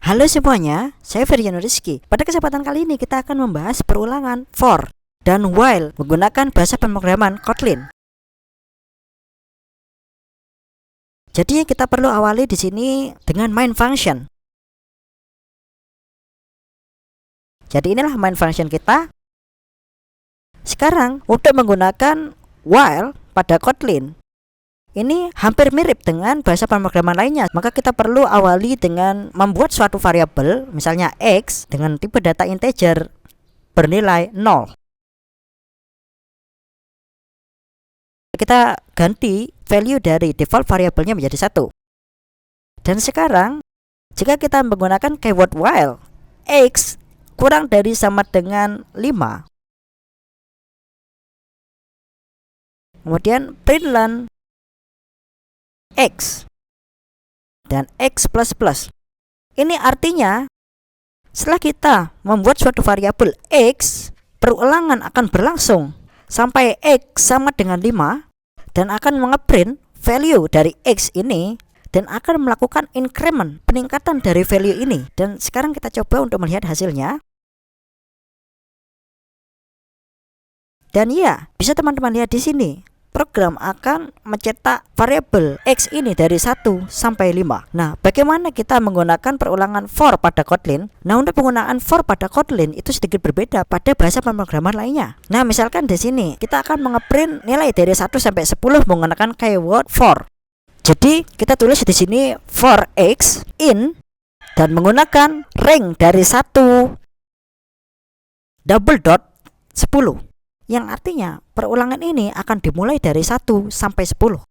Halo semuanya, saya Feryano Rizky. Pada kesempatan kali ini kita akan membahas perulangan for dan while menggunakan bahasa pemrograman Kotlin. Jadi kita perlu awali di sini dengan main function. Jadi inilah main function kita. Sekarang untuk menggunakan while pada Kotlin, ini hampir mirip dengan bahasa pemrograman lainnya. Maka kita perlu awali dengan membuat suatu variabel, misalnya x dengan tipe data integer bernilai 0. Kita ganti value dari default variabelnya menjadi 1. Dan sekarang jika kita menggunakan keyword while, x kurang dari sama dengan 5, kemudian println x dan x++. Ini artinya setelah kita membuat suatu variabel x, perulangan akan berlangsung sampai x sama dengan 5 dan akan mengeprint value dari x ini dan akan melakukan increment, peningkatan dari value ini. Dan sekarang kita coba untuk melihat hasilnya. Dan ya, bisa teman-teman lihat di sini. Program akan mencetak variabel x ini dari 1 sampai 5. Nah, bagaimana kita menggunakan perulangan for pada Kotlin? Nah, untuk penggunaan for pada Kotlin itu sedikit berbeda pada bahasa pemrograman lainnya. Nah, misalkan di sini kita akan mengeprint nilai dari 1 sampai 10 menggunakan keyword for. Jadi, kita tulis di sini for x in dan menggunakan range dari 1 double dot 10. Yang artinya perulangan ini akan dimulai dari 1 sampai 10.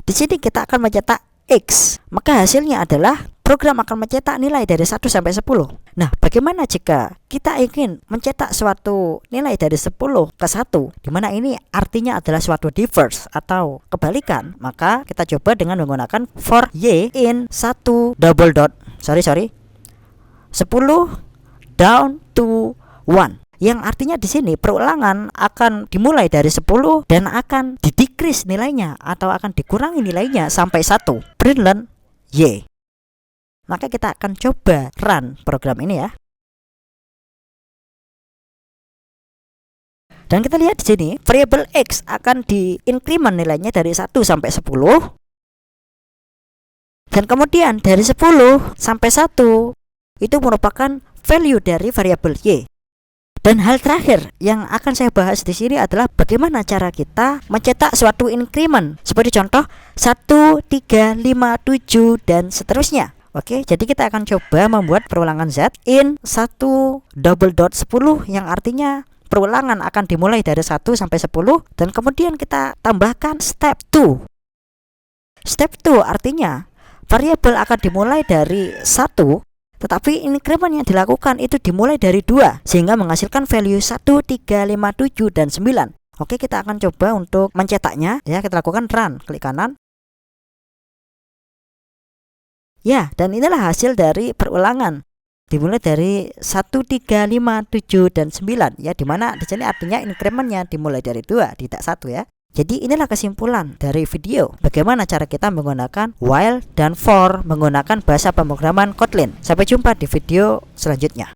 Di sini kita akan mencetak x, maka hasilnya adalah program akan mencetak nilai dari 1 sampai 10. Nah, bagaimana jika kita ingin mencetak suatu nilai dari 10 ke 1, di mana ini artinya adalah suatu reverse atau kebalikan? Maka kita coba dengan menggunakan for y in 1 double dot 10 down to 1, yang artinya di sini perulangan akan dimulai dari 10 dan akan didecrease nilainya atau akan dikurangi nilainya sampai 1. Println y. Maka kita akan coba run program ini ya. Dan kita lihat di sini variabel x akan di-increment nilainya dari 1 sampai 10. Dan kemudian dari 10 sampai 1 itu merupakan value dari variabel y. Dan hal terakhir yang akan saya bahas di sini adalah bagaimana cara kita mencetak suatu increment. Seperti contoh 1, 3, 5, 7 dan seterusnya. Oke, jadi kita akan coba membuat perulangan z in 1 double dot 10, yang artinya perulangan akan dimulai dari 1 sampai 10 dan kemudian kita tambahkan step 2. Step 2 artinya variabel akan dimulai dari 1, tetapi increment yang dilakukan itu dimulai dari 2 sehingga menghasilkan value 1, 3, 5, 7 dan 9. Oke, kita akan coba untuk mencetaknya ya. Kita lakukan run, klik kanan. Ya, dan inilah hasil dari perulangan. Dimulai dari 1, 3, 5, 7 dan 9 ya, dimana di sini artinya incrementnya dimulai dari 2 tidak 1 ya. Jadi inilah kesimpulan dari video bagaimana cara kita menggunakan while dan for menggunakan bahasa pemrograman Kotlin. Sampai jumpa di video selanjutnya.